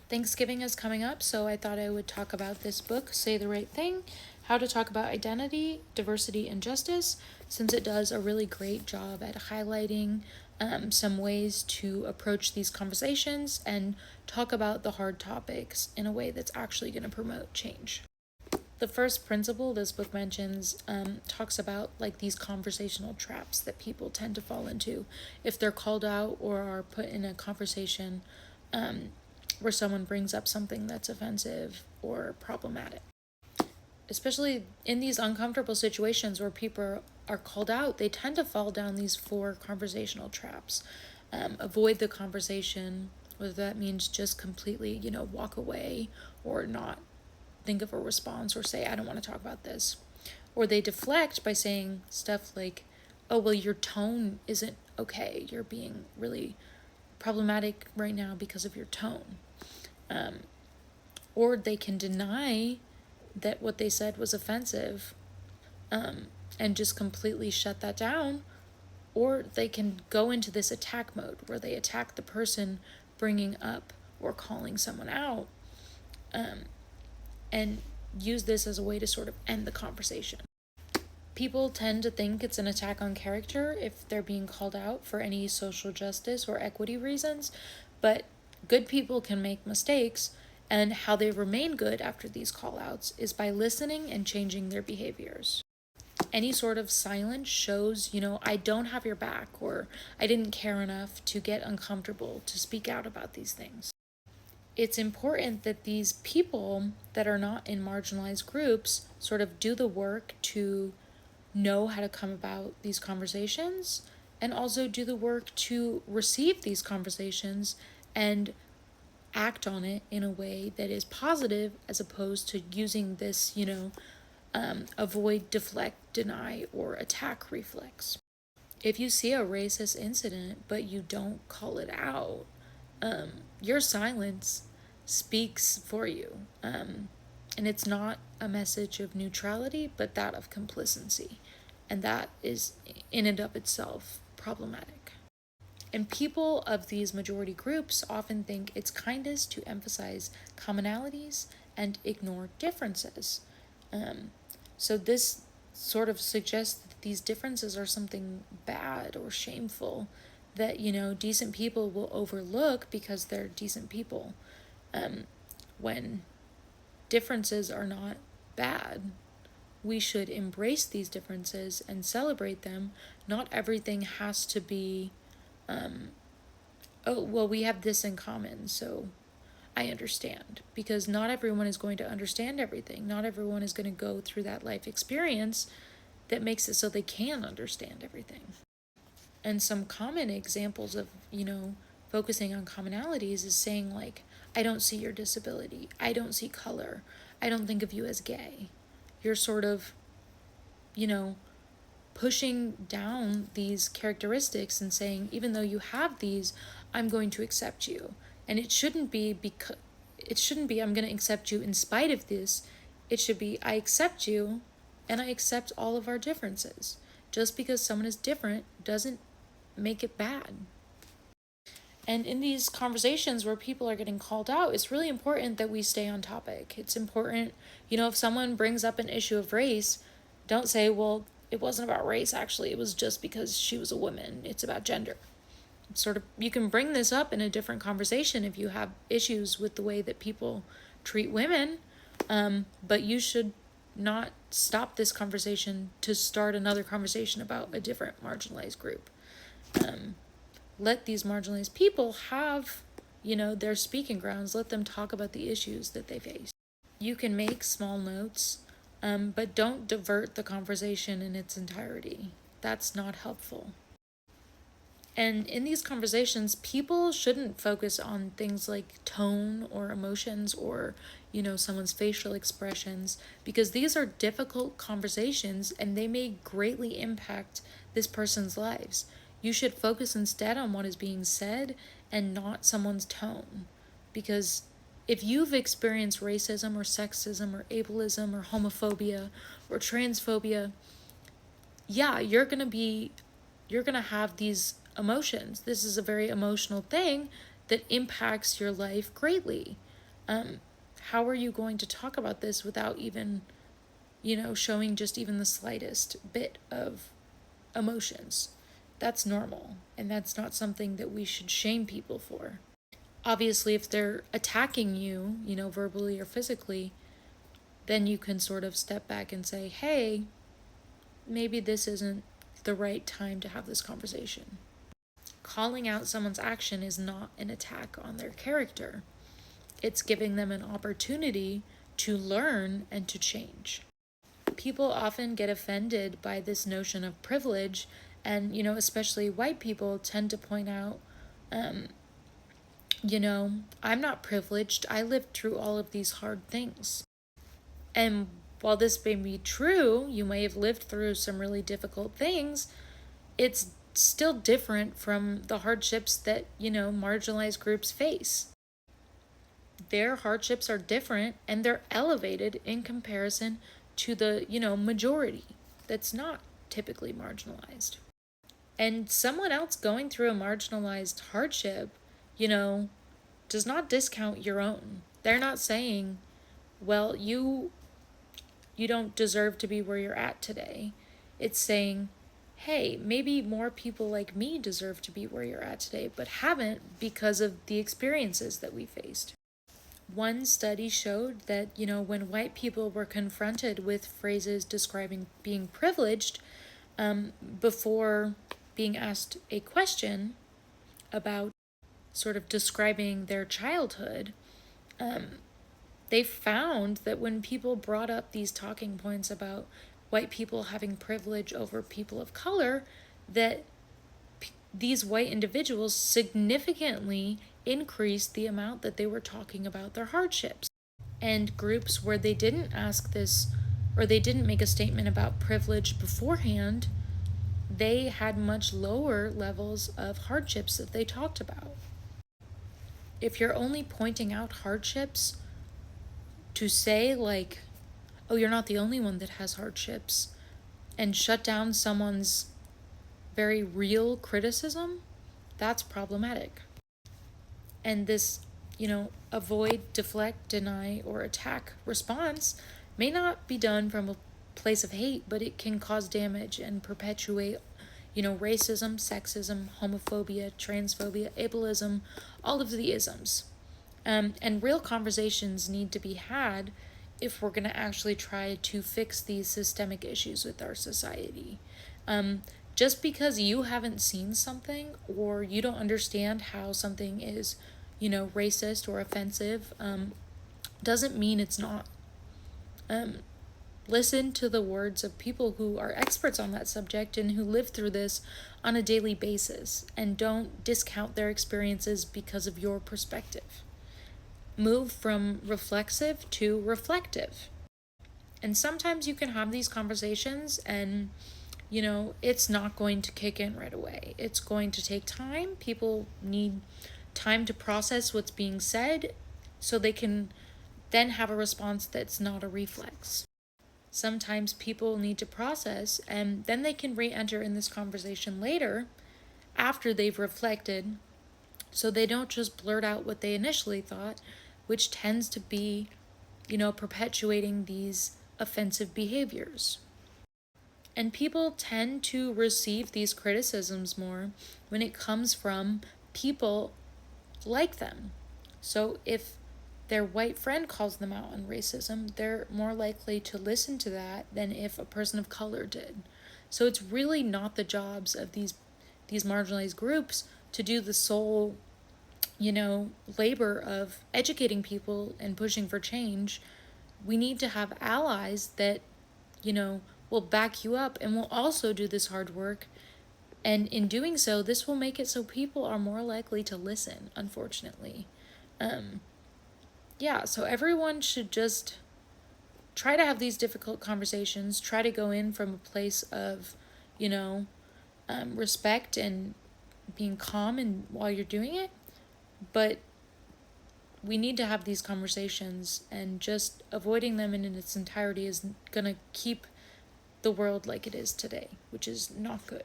Thanksgiving is coming up, so I thought I would talk about this book, Say the Right Thing, How to Talk About Identity, Diversity, and Justice, since it does a really great job at highlighting some ways to approach these conversations and talk about the hard topics in a way that's actually going to promote change. The first principle this book mentions talks about like these conversational traps that people tend to fall into if they're called out or are put in a conversation where someone brings up something that's offensive or problematic. Especially in these uncomfortable situations where people are called out, they tend to fall down these 4 conversational traps. Avoid the conversation, whether that means just completely, walk away or not think of a response or say, I don't want to talk about this. Or they deflect by saying stuff like, oh, well, your tone isn't okay. You're being really problematic right now because of your tone. Or they can deny that what they said was offensive and just completely shut that down. Or they can go into this attack mode where they attack the person bringing up or calling someone out and use this as a way to sort of end the conversation. People tend to think it's an attack on character if they're being called out for any social justice or equity reasons, but good people can make mistakes, and how they remain good after these call-outs is by listening and changing their behaviors. Any sort of silence shows, I don't have your back, or I didn't care enough to get uncomfortable to speak out about these things. It's important that these people that are not in marginalized groups sort of do the work to know how to come about these conversations and also do the work to receive these conversations and act on it in a way that is positive as opposed to using this, avoid, deflect, deny, or attack reflex. If you see a racist incident but you don't call it out, your silence speaks for you. And it's not a message of neutrality, but that of complacency. And that is, in and of itself, problematic. And people of these majority groups often think it's kindness to emphasize commonalities and ignore differences. So this sort of suggests that these differences are something bad or shameful that, decent people will overlook because they're decent people. When differences are not bad, we should embrace these differences and celebrate them. Not everything has to be, oh, well, we have this in common, so I understand. Because not everyone is going to understand everything. Not everyone is going to go through that life experience that makes it so they can understand everything. And some common examples of, focusing on commonalities is saying like, I don't see your disability. I don't see color. I don't think of you as gay. You're sort of, pushing down these characteristics and saying, even though you have these, I'm going to accept you. And it shouldn't be I'm going to accept you in spite of this. It should be, I accept you and I accept all of our differences. Just because someone is different doesn't make it bad. And in these conversations where people are getting called out, it's really important that we stay on topic. It's important, if someone brings up an issue of race, don't say, well, it wasn't about race, actually. It was just because she was a woman. It's about gender. Sort of, you can bring this up in a different conversation if you have issues with the way that people treat women, but you should not stop this conversation to start another conversation about a different marginalized group. Let these marginalized people have, their speaking grounds. Let them talk about the issues that they face. You can make small notes, but don't divert the conversation in its entirety. That's not helpful. And in these conversations, people shouldn't focus on things like tone or emotions or, someone's facial expressions, because these are difficult conversations and they may greatly impact this person's lives. You should focus instead on what is being said and not someone's tone. Because if you've experienced racism or sexism or ableism or homophobia or transphobia, yeah, you're going to have these emotions. This is a very emotional thing that impacts your life greatly. How are you going to talk about this without even, showing just even the slightest bit of emotions? That's normal, and that's not something that we should shame people for. Obviously, if they're attacking you, verbally or physically, then you can sort of step back and say, hey, maybe this isn't the right time to have this conversation. Calling out someone's action is not an attack on their character. It's giving them an opportunity to learn and to change. People often get offended by this notion of privilege, and, especially white people tend to point out, I'm not privileged. I lived through all of these hard things. And while this may be true, you may have lived through some really difficult things, it's still different from the hardships that, marginalized groups face. Their hardships are different, and they're elevated in comparison to the, majority that's not typically marginalized. And someone else going through a marginalized hardship, does not discount your own. They're not saying, well, you don't deserve to be where you're at today. It's saying, hey, maybe more people like me deserve to be where you're at today, but haven't because of the experiences that we faced. One study showed that, when white people were confronted with phrases describing being privileged, before being asked a question about sort of describing their childhood, they found that when people brought up these talking points about white people having privilege over people of color, that these white individuals significantly increased the amount that they were talking about their hardships. And groups where they didn't ask this, or they didn't make a statement about privilege beforehand, they had much lower levels of hardships that they talked about. If you're only pointing out hardships to say, like, oh, you're not the only one that has hardships, and shut down someone's very real criticism, that's problematic. And this, avoid, deflect, deny, or attack response may not be done from a place of hate, but it can cause damage and perpetuate, racism, sexism, homophobia, transphobia, ableism, all of the isms. And real conversations need to be had if we're going to actually try to fix these systemic issues with our society. Just because you haven't seen something, or you don't understand how something is, racist or offensive, doesn't mean it's not. Listen to the words of people who are experts on that subject and who live through this on a daily basis, and don't discount their experiences because of your perspective. Move from reflexive to reflective. And sometimes you can have these conversations and, it's not going to kick in right away. It's going to take time. People need time to process what's being said so they can then have a response that's not a reflex. Sometimes people need to process, and then they can re-enter in this conversation later after they've reflected, so they don't just blurt out what they initially thought, which tends to be, perpetuating these offensive behaviors. And people tend to receive these criticisms more when it comes from people like them. So if their white friend calls them out on racism, they're more likely to listen to that than if a person of color did. So it's really not the jobs of these marginalized groups to do the sole, labor of educating people and pushing for change. We need to have allies that, will back you up and will also do this hard work. And in doing so, this will make it so people are more likely to listen, unfortunately. So everyone should just try to have these difficult conversations, try to go in from a place of, respect and being calm and while you're doing it. But we need to have these conversations, and just avoiding them in its entirety is going to keep the world like it is today, which is not good.